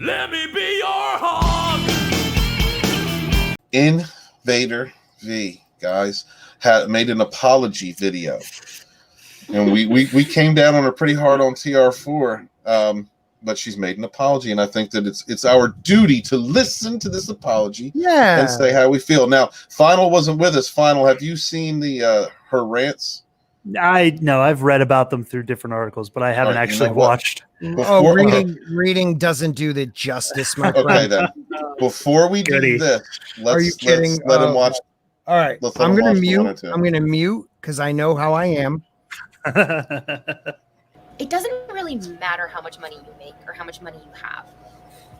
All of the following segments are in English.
Let me be your hog. InvaderVie, guys, had made an apology video, and we came down on her pretty hard on TR4, but she's made an apology, and I think that it's our duty to listen to this apology, and say how we feel. Now, Final wasn't with us. Final, have you seen the her rants? I've read about them through different articles, but I haven't actually watched. Reading doesn't do the justice, my friend. Okay, then. Before we do this, let's let him watch. All right, I'm gonna mute. I'm gonna mute because I know how I am. It doesn't really matter how much money you make or how much money you have.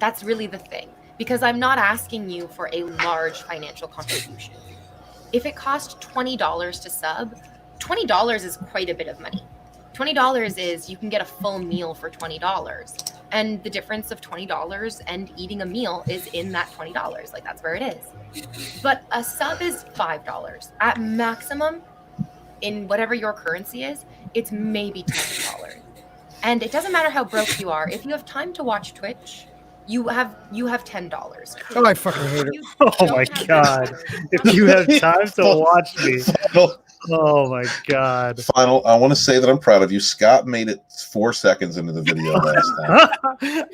That's really the thing, because I'm not asking you for a large financial contribution. If it costs $20 to sub, $20 is quite a bit of money. $20 is you can get a full meal for $20. And the difference of $20 and eating a meal is in that $20. Like, that's where it is. But a sub is $5. At maximum, in whatever your currency is, it's maybe $10. And it doesn't matter how broke you are. If you have time to watch Twitch, you have $10. Oh, I fucking hate it. Oh my god! If you have time to watch me. Oh my god. Final, I want to say that I'm proud of you. Scott made it 4 seconds into the video last time.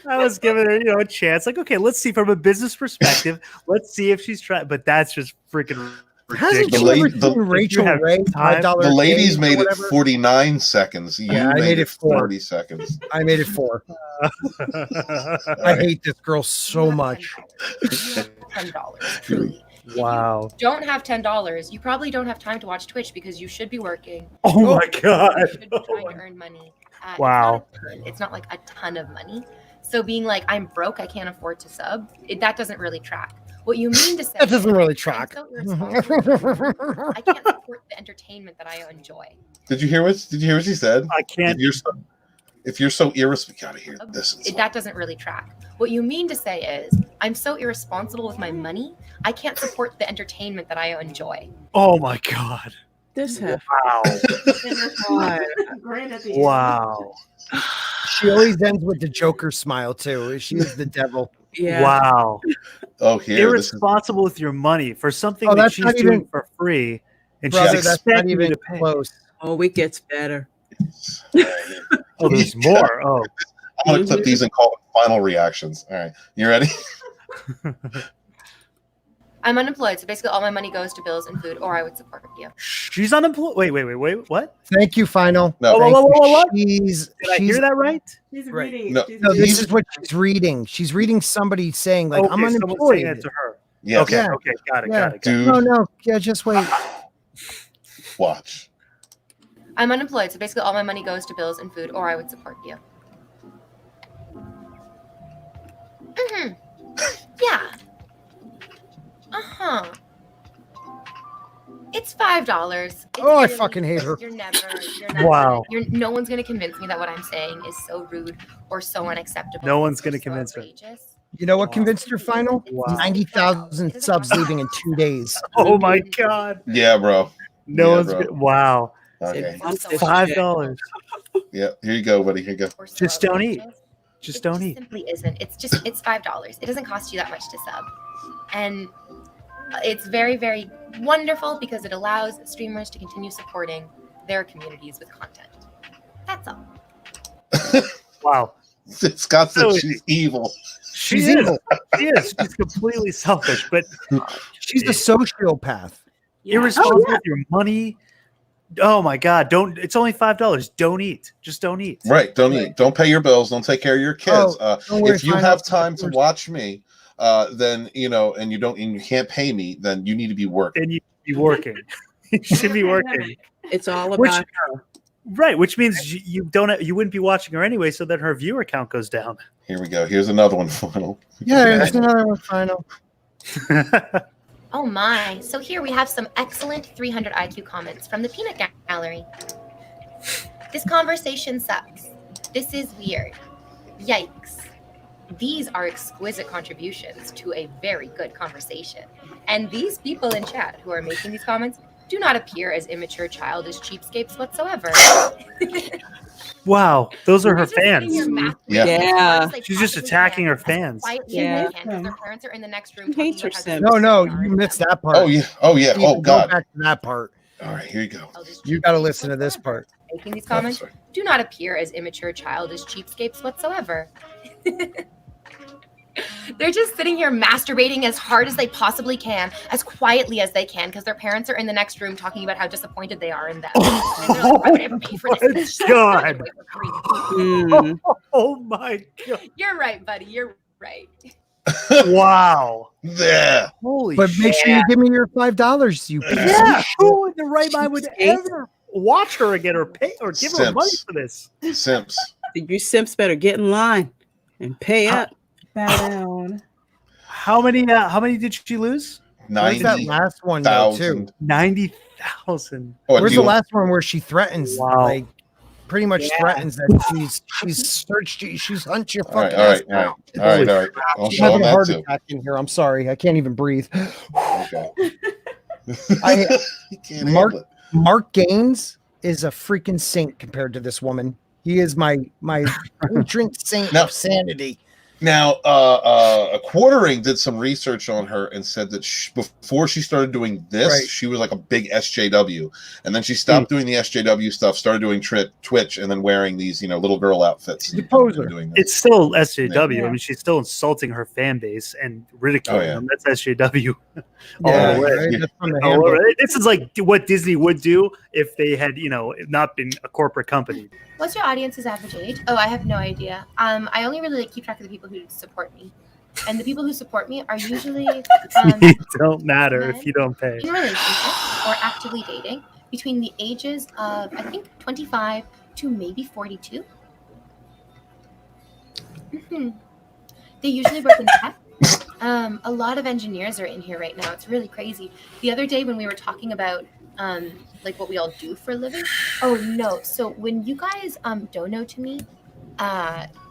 I was giving her, a chance. Like, okay, let's see from a business perspective. Let's see if she's trying. But that's just freaking ridiculous. Rachel Ray $5? The ladies made it 49 seconds. Yeah, I made it 40 seconds. I made it 4. I hate this girl so much. $10, truly. Wow. If you don't have $10, you probably don't have time to watch Twitch because you should be working. Oh my god. You should be trying to earn money. Wow. It's not like a ton of money. So being like, I'm broke, I can't afford to sub, that doesn't really track. What you mean to say that doesn't really track. So I can't support the entertainment that I enjoy. Did you hear what he said? I can't. If you're so irresponsible, gotta hear this. That doesn't really track. What you mean to say is, I'm so irresponsible with my money, I can't support the entertainment that I enjoy. Oh my god. This wow. Wow. She always ends with the Joker smile too. She is the devil. Yeah. Wow. Oh, here. Irresponsible with your money for something that she's doing for free, and she's expecting you to pay. Close. Oh, it gets better. Oh, there's more. Oh, I'm gonna clip these and call them final reactions. All right, you ready? I'm unemployed, so basically all my money goes to bills and food, or I would support you. She's unemployed. Wait. What? Thank you, Final. No. What? Did I hear that right? She's reading. No, this is what she's reading. She's reading somebody saying, like, I'm unemployed. Saying it to her. Yes. Okay. Got it. Dude. No. Yeah, just wait. Watch. I'm unemployed, so basically all my money goes to bills and food, or I would support you. Yeah. It's $5. I fucking hate her. You're never. Wow. No one's gonna convince me that what I'm saying is so rude or so unacceptable. No one's gonna convince her. You know what convinced her, Final? Wow. 90,000 subs leaving in 2 days. Oh my god. Yeah, bro. Wow. Okay. $5. Yeah, here you go, buddy. Here you go. Just don't eat. Just don't eat. It simply isn't. It's $5. It doesn't cost you that much to sub, and it's very, very wonderful because it allows streamers to continue supporting their communities with content. That's all. Wow. Scott said she's evil. She's evil. She is. She's completely selfish, but she's a sociopath. Irresponsible with your money. Oh my god! It's only $5. Don't eat. Just don't eat. Right. Don't eat. Don't pay your bills. Don't take care of your kids. If you have time to watch me, then and you can't pay me, then you need to be working. Then you should be working. You should be working. It's all about her. Right, which means you wouldn't be watching her anyway, so that her viewer count goes down. Here we go. Here's another one, Final. Yeah, there's another one, Final. Oh my. So here we have some excellent 300 IQ comments from the Peanut Gallery. This conversation sucks. This is weird. Yikes. These are exquisite contributions to a very good conversation. And these people in chat who are making these comments do not appear as immature, childish cheapskates whatsoever. Wow, those are They're her just sitting here fans. masturbating as hard as they She's just possibly attacking can, her as fans. quietly as Yeah. they can, because their parents are in the next room She hates talking about her how Sims. No, disgusting no, they are you and missed them. that part. Oh yeah. Oh yeah. You Oh go God. back to that part. All right, here you go. I'll just You got to cheapskates listen to this whatsoever. part. Making these Oh, comments sorry. do not appear as immature, childish cheapskates whatsoever. They're just sitting here masturbating as hard as they possibly can, as quietly as they can, because their parents are in the next room talking about how disappointed they are in them. And they're like, why would I ever pay for this? my This shit God. is away for free. Mm. Oh my God! You're right, buddy. You're right. Wow! Yeah. Holy But make sure you give me your $5, you piece of Yeah, shit. who in the right mind would Cheapskate. ever watch her again or pay or give her money Simps. for this? Simps. You simps better get in line and pay up. Bow down. How many did she lose? Where's that 90,000. last one though too? 90,000. Oh, Where's do the you- last one where she threatens, Wow. like pretty much Yeah. threatens that she's searched you, she's hunched your All right, fucking all ass right, all right, down. all right, all right. I'll I'm show having them a that heart too. attack in here. I'm sorry, I can't even breathe. Okay. I- You can't Mark- handle it. Mark Gaines is a freaking saint compared to this woman. He is my patron saint Now- of sanity. Now, Quartering did some research on her and said that before she started doing this, Right. she was like a big SJW, and then she stopped doing the SJW stuff, started doing Twitch, and then wearing these, little girl outfits. The poser. And doing this. It's still SJW. I Yeah. mean, she's still insulting her fan base and ridiculing Oh, yeah. them. That's SJW. all Yeah, the way. right? That's from the Oh, handbook. this is like what Disney would do if they had, not been a corporate company. What's your audience's average age? Oh, I have no idea. I only really keep track of the people who support me, and the people who support me are usually It don't matter if you don't pay. in relationships or actively dating between the ages of, I think, 25 to maybe 42. They usually work in tech. A lot of engineers are in here right now. It's really crazy. The other day when we were talking about like what we all do for a living. Oh no! So when you guys dono to me,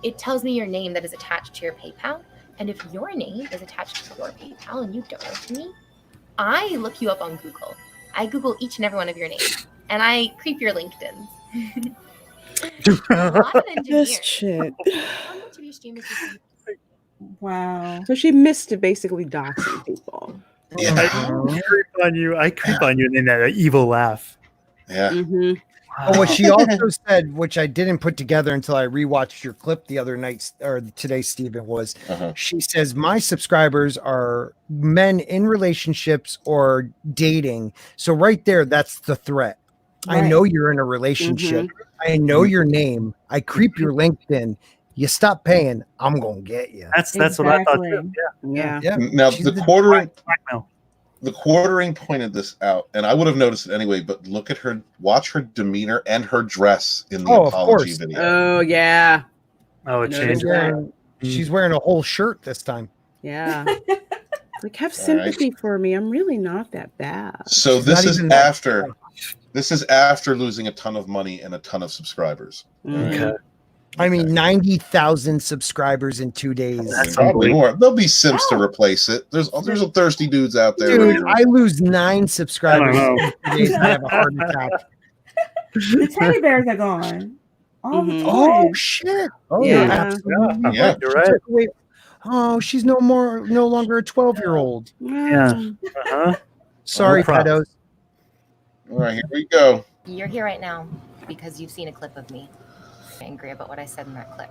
it tells me your name that is attached to your PayPal. And if your name is attached to your PayPal and you dono to me, I look you up on Google. I Google each and every one of your names, and I creep your LinkedIn. A lot of engineers. This shit. How much of your streamers do you see? Wow. So she missed to basically doxing people. Yeah. I creep on you. I creep on you in that evil laugh. Yeah. Mm-hmm. Oh, what she also said, which I didn't put together until I rewatched your clip the other night or today, Stephen, was Uh-huh. she says, my subscribers are men in relationships or dating. So right there, that's the threat. I Right. know you're in a relationship. I know your name. I creep your LinkedIn. You stop paying, I'm gonna get you. That's what I thought too. Exactly. Yeah. Yeah. Now She's the the Quartering. Blackmail. The Quartering pointed this out, and I would have noticed it anyway. But look at her, watch her demeanor and her dress in the Oh, of apology course. video. Oh yeah. Oh, it No, changed. She's wearing, she's wearing a whole shirt this time. Yeah. Like have All right. sympathy for me. I'm really not that bad. So She's this not is even that- after, this is after losing a ton of money and a ton of subscribers. Mhm. Okay. I mean, 90,000 subscribers in 2 days. That's Probably unbelievable. more. There'll be Sims to replace it. There's a thirsty dudes out there. Dude, I lose 9 subscribers I don't in 2 days and I have a heart attack. The teddy bears are gone. All the Mhm. Oh toys. shit! Oh Yeah. absolutely. Yeah. You're right. Took away- Oh, she's no longer a 12-year-old. Yeah. Uh-huh. Sorry, No problem. pedos. All right, here we go. You're here right now because you've seen a clip of me angry about what I said in that clip.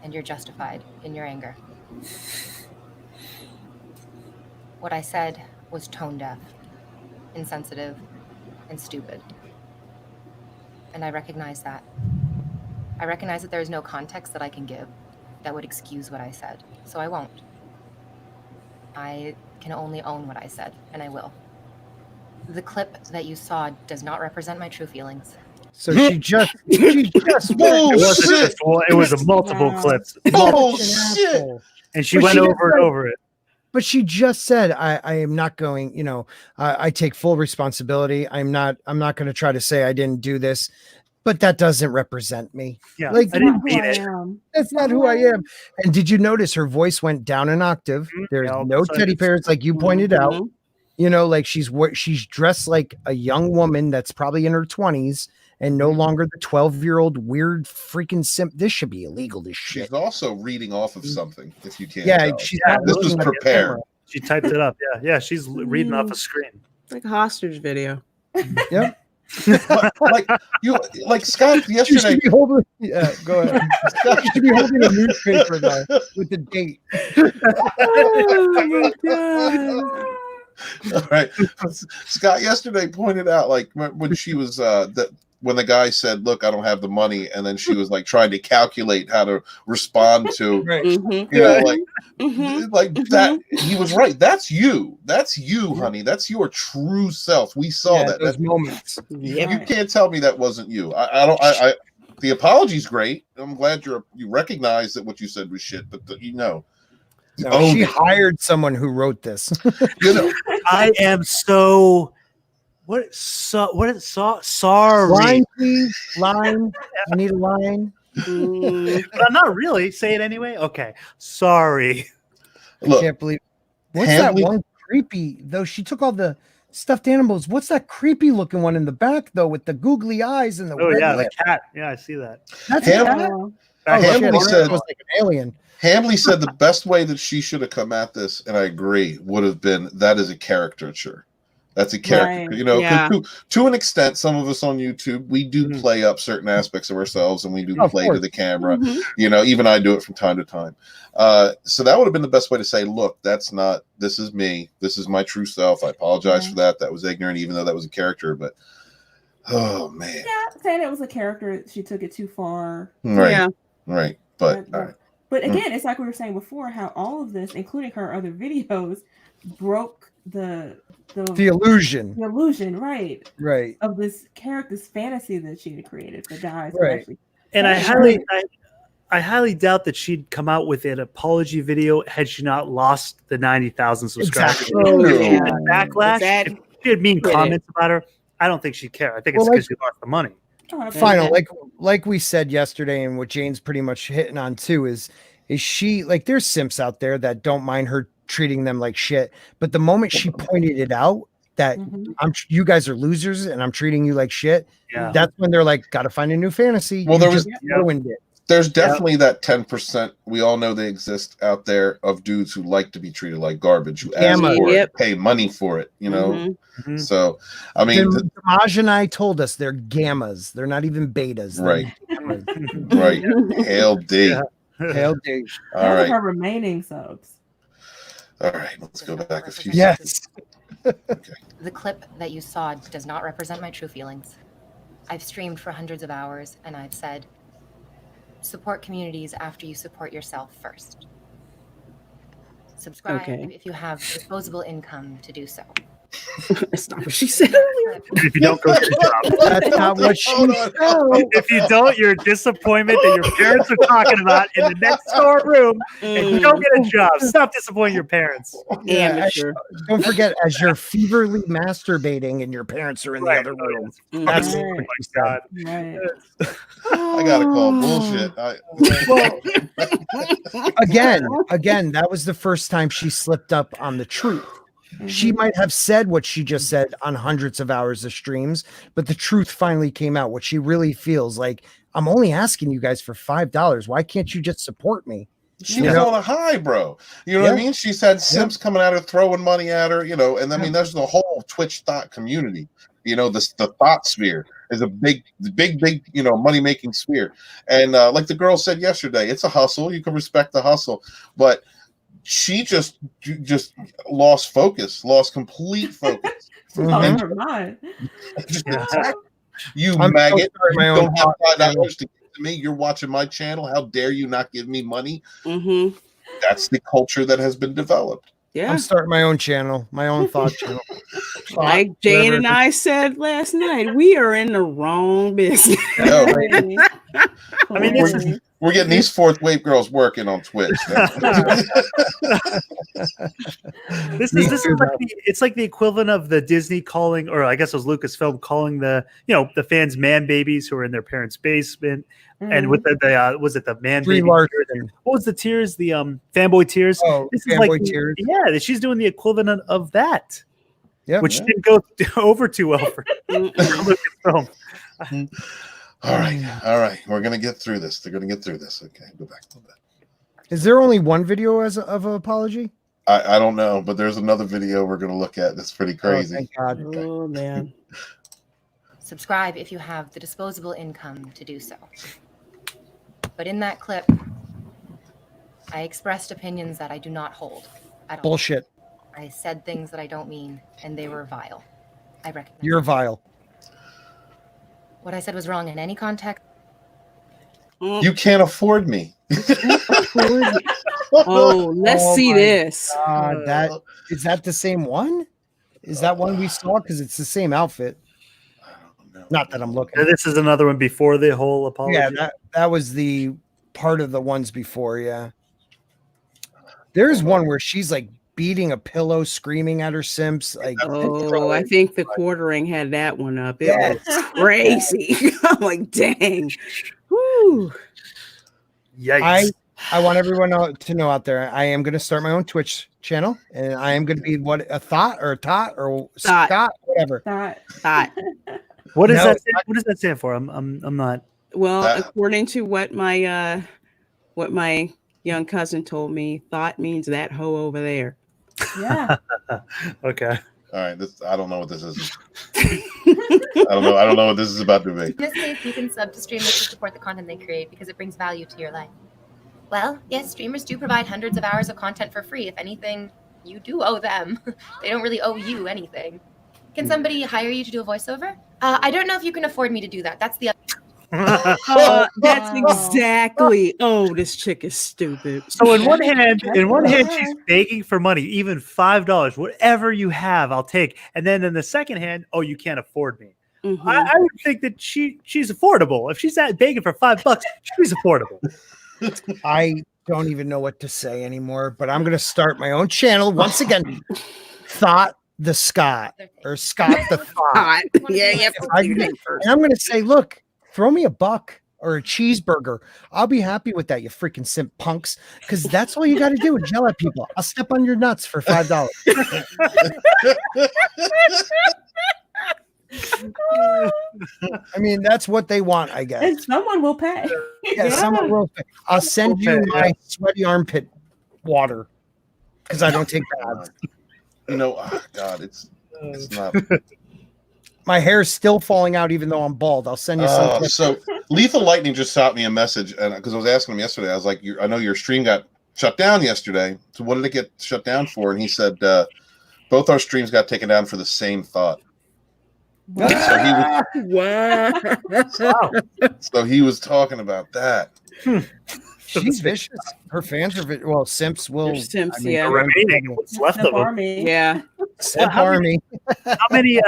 And you're justified in your anger. What I said was tone deaf, insensitive, and stupid. And I recognize that. I recognize that there is no context that I can give that would excuse what I said, so I won't. I can only own what I said, and I will. The clip that you saw does not represent my true feelings. So she just It wasn't Shit. just one, it was a multiple Wow. clips. Oh An shit! asshole. And she But went she over did and right. over it. But she just said, I am not going, I take full responsibility. I'm not going to try to say I didn't do this, but that doesn't represent me. Yeah. Like, I didn't Not who mean I it. am. That's not who I am. And did you notice her voice went down an octave? There's Yeah, all of no a sudden teddy it's- bears like you pointed out. Mhm. Like she's dressed like a young woman that's probably in her 20s, and no longer the 12-year-old weird freaking simp. This should be illegal. This shit. She's also reading off of something, if you can't Yeah, tell. she's Yeah, not This looking was at the prepared. camera. She typed it up. Yeah, she's reading off a screen. It's like a hostage video. Yep. like Scott You yesterday. should be holding. Yeah, go ahead. You should be holding a newspaper though with the date. Oh my God. All right, Scott yesterday pointed out like when she was when the guy said, "Look, I don't have the money," and then she was like trying to calculate how to respond to, Right. Mhm. you know, like Mhm. like that. He was right. That's you. That's you, honey. That's your true self. We saw that. those That moments. Yep. you can't tell me that wasn't you. I don't. I the apology's great. I'm glad you recognize that what you said was shit. But No, owned she it. hired someone who wrote this. You know, I am so sorry. Line, please. Line. I need a line. Mm. But I'm not really. Say it anyway. Okay. Sorry. look, Can't believe. What's Handley- that one creepy though? She took all the stuffed animals. What's that creepy looking one in the back though, with the googly eyes and the Oh red yeah, lip? the cat. Yeah, I see that. That's Ham- a cat? Oh, Oh, shit, Handley I thought said- it was like an alien. Hamley said the best way that she should have come at this, and I agree, would have been that is a caricature. That's a character, Right. you know. 'Cause Yeah. to an extent, some of us on YouTube, we do Mhm. play up certain aspects of ourselves, and we do Of play to course. the camera. Mhm. You know, even I do it from time to time. So that would have been the best way to say, "Look, that's not. This is me. This is my true self. I apologize Yeah. for that. That was ignorant, even though that was a character." But oh man, yeah, saying it was a character, she took it too far. right, Yeah. right. But all right. But again, it's like we were saying before, how all of this, including her other videos, broke the illusion. illusion, right, Right. of this character's fantasy that she had created for guys. who Right. actually- And I Right. highly doubt that she'd come out with an apology video had she not lost the 90,000 subscribers. Exactly. Oh, True. yeah. The backlash. That- If she had mean Get it. comments about her, I don't think she'd care. I think it's Well, because she lost the money. Oh, okay. Final, like we said yesterday, and what Jane's pretty much hitting on too is she like there's simps out there that don't mind her treating them like shit, but the moment she pointed it out that Mhm. you guys are losers and I'm treating you like shit, Yeah. that's when they're like, gotta find a new fantasy. Well, You there was- just ruined it. There's definitely that 10%. We all know they exist out there of dudes who like to be treated like garbage, who ask Gamma. for Yep. it, pay money for it, you know. Mhm. Mhm. So, I mean, Damaj and I told us they're gammas. They're not even betas. They're right, gammas. right. Hail D. Yeah. Hell day. All Those are right, her remaining subs. all right. Let's go back a few Yes. The clip that you saw does not represent my true feelings. I've streamed for hundreds of hours and I've said, support communities after you support yourself first. Subscribe Okay. if you have disposable income to do so. That's not what she said. If you don't go to the job. That's not what she Hold on. said. If you don't, you're a disappointment that your parents are talking about in the next door room, and you don't get a job. Stop disappointing your parents. Yeah, Amateur. Don't forget, as you're feverly masturbating and your parents are in the Right. other room. Mhm. That's Right. what she God. said. Right. I gotta call bullshit. Again, that was the first time she slipped up on the truth. She might have said what she just said on hundreds of hours of streams, but the truth finally came out. What she really feels like, I'm only asking you guys for $5. Why can't you just support me? She was on a high, bro. You know what I mean? She's had simps coming at her, throwing money at her, you know, and I mean, there's the whole Twitch Thot community. You know, the Thot sphere is a big, you know, money-making sphere. And like the girl said yesterday, it's a hustle. You can respect the hustle. But she just lost focus, lost complete focus. Oh, Mhm. never mind. Just Yeah. attack you, I'm so maggot. sorry, You my own don't have thought. $5 to give to me. You're watching my channel. How dare you not give me money? Mhm. That's the culture that has been developed. Yeah. I'm starting my own channel, my own thought channel. Like Jane and I said last night, we are in the wrong business. Yo, I mean, this is- we're getting these fourth wave girls working on Twitch. This is like it's like the equivalent of the Disney calling, or I guess it was Lucasfilm calling the fans man babies who are in their parents' basement, and with the was it the man Brie baby? Larson. tears? What was the tears? The fanboy tears. Oh, This is fanboy like tears. yeah, she's doing the equivalent of that, Yep. which didn't go over too well for Mm-mm. Lucasfilm. All right. We're gonna get through this. They're gonna get through this. Okay, go back a little bit. Is there only one video of an apology? I don't know, but there's another video we're gonna look at that's pretty crazy. Oh, thank God. Oh man. Subscribe if you have the disposable income to do so. But in that clip, I expressed opinions that I do not hold at all. Bullshit. I said things that I don't mean, and they were vile. I recognize You're vile. what I said was wrong in any context. You can't afford me. Oh, let's Oh see my this. That is that the same one? Is that one we saw? Because it's the same outfit. Not that I'm looking. This is another one before the whole apology. Yeah, that was the part of the ones before. Yeah. There's one where she's like beating a pillow, screaming at her simps. Like, Oh, I think the quartering had that one up. It was crazy. I'm like, dang. Woo. Yikes. I want everyone to know out there, I am going to start my own Twitch channel, and I am going to be a Thot or a Tot or Scott, whatever. Thought. What does No, that stand, what does that stand for? I'm not. Well, according to what my young cousin told me, thought means that hoe over there. Yeah. Okay. All right, I don't know what this is. I don't know what this is about to be. In this case, you can sub to streamers to support the content they create because it brings value to your life. Well, yes, streamers do provide hundreds of hours of content for free. If anything, you do owe them. They don't really owe you anything. Can somebody hire you to do a voiceover? I don't know if you can afford me to do that. That's the That's exactly. Oh, this chick is stupid. So in one hand, she's begging for money, even $5, whatever you have, I'll take. And then in the second hand, oh, you can't afford me. Mhm. I would think that she's affordable. If she's begging for $5, she's affordable. I don't even know what to say anymore, but I'm going to start my own channel once again. Thought the Scott or Scott the Thought. Yeah, yeah. And I'm going to say, look, throw me $1 or a cheeseburger. I'll be happy with that, you freaking simp punks, because that's all you got to do is yell at people. I'll step on your nuts for $5. I mean, that's what they want, I guess. And someone will pay. Yeah, someone will pay. I'll send you my sweaty armpit water because I don't take baths. Oh God, it's not. My hair's still falling out even though I'm bald. I'll send you some. So Lethal Lightning just shot me a message, and because I was asking him yesterday, I was like, I know your stream got shut down yesterday. So what did it get shut down for? And he said both our streams got taken down for the same thought. So he was talking about that. She's vicious. Her fans are well. Simps will. Simps, I mean, remaining what's left of them. Army. Yeah. Simp army. How many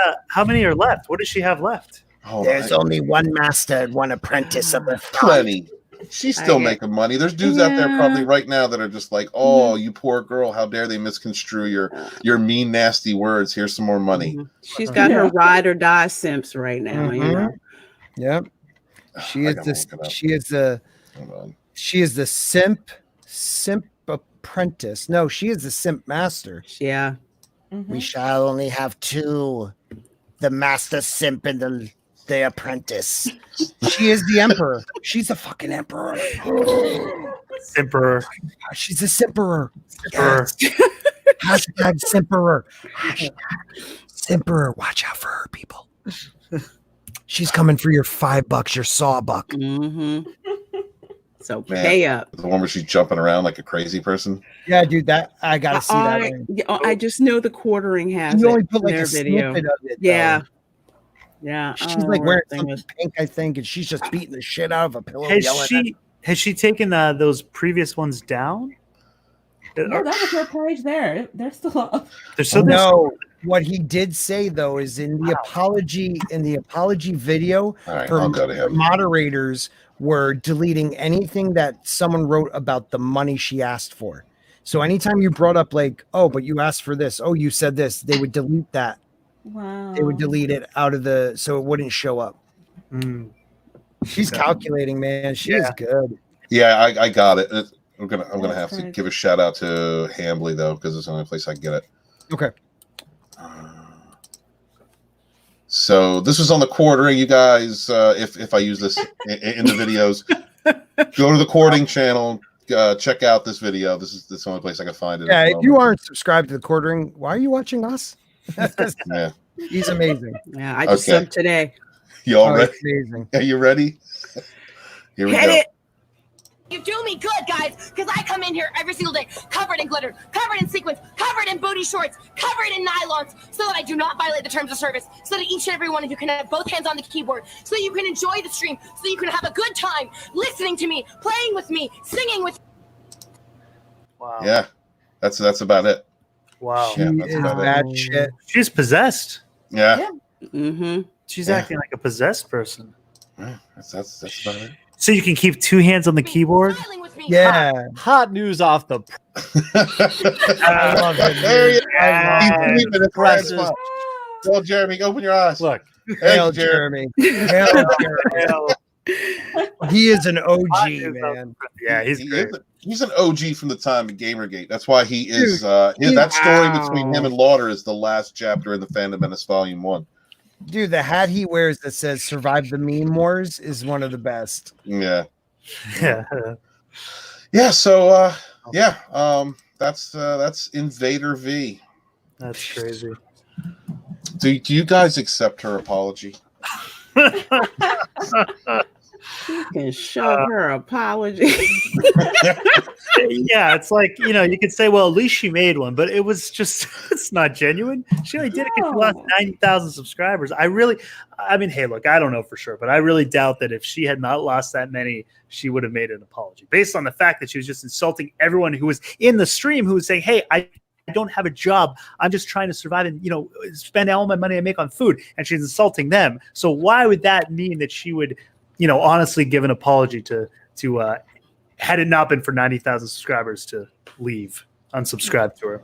are left? What does she have left? There's only one master and one apprentice of the plenty. She's still making money. There's dudes out there probably right now that are just like, "Oh, you poor girl! How dare they misconstrue your mean, nasty words? Here's some more money." She's got her ride or die simps right now. You know? Yep. She is the simp apprentice. No, she is the simp master. Yeah. We shall only have two, the master simp and the apprentice. She is the emperor. She's the fucking emperor. Simperer. She's a simperer. Yes. Hashtag simperer. Hashtag simperer. Watch out for her, people. She's coming for your $5, your sawbuck. Mm-hmm. So Man, pay up. The one where she's jumping around like a crazy person. Yeah, dude, that I gotta see that. I just know the quartering has You only it put like in a their video. snippet of it. Yeah. Though. Yeah. She's like wearing something pink, I think, and she's just beating the shit out of a pillow. Has she taken those previous ones down? No, that was her page there. They're still up. No, what he did say though is in the apology video, her moderators were deleting anything that someone wrote about the money she asked for. So anytime you brought up like, oh, but you asked for this, oh, you said this, they would delete that. Wow. They would delete it out of so it wouldn't show up. She's calculating, man. She is good. Yeah, I got it. I'm gonna have to give a shout out to Hambly though, because it's the only place I can get it. Okay. So this was on the quartering. You guys, if I use this in the videos, go to the quartering channel. Check out this video. This is the only place I can find it. Yeah, if you aren't subscribed to the quartering, why are you watching us? Yeah. He's amazing. Yeah, I just Okay. subbed today. You all Oh, ready? it's amazing. Are you ready? Here we Hit go. it. You do me good, guys, because I come in here every single day covered in glitter, covered in sequins, covered in booty shorts, covered in nylons, so that I do not violate the terms of service, so that each and every one of you can have both hands on the keyboard, so that you can enjoy the stream, so that you can have a good time listening to me, playing with me, singing with. Wow. Yeah, that's about it. Wow. Yeah, that's about it. That shit. She's possessed. Yeah, Mm-hmm. She's Yeah. acting like a possessed person. yeah, that's about it. So you can keep two hands on the keyboard. Smiling with me. Yeah. Hot news off the I love it. There you Yeah. go. He's leaving it right presses. spot. Well, Jeremy, open your eyes. Look. Hey, Hail Jeremy. Jeremy. Hail Jeremy. He is an OG, man. Yeah, he's He great. is he's an OG from the time of Gamergate. That's why he is. Dude, That story wow. between him and Lauder is the last chapter in the Fandom Menace Volume 1. Dude, the hat he wears that says "Survive the Meme Wars" is one of the best. Yeah, Yeah. yeah. So, that's InvaderVie. That's crazy. Do you guys accept her apology? You can show her apology. Yeah, it's like, you could say, well, at least she made one, but it was just, it's not genuine. She only did it because she lost No. 90,000 subscribers. I mean, hey, look, I don't know for sure, but I really doubt that if she had not lost that many, she would have made an apology based on the fact that she was just insulting everyone who was in the stream, who was saying, hey, I don't have a job. I'm just trying to survive and, spend all my money I make on food. And she's insulting them. So why would that mean that she would, honestly give an apology to had it not been for 90,000 subscribers to leave, unsubscribe to her?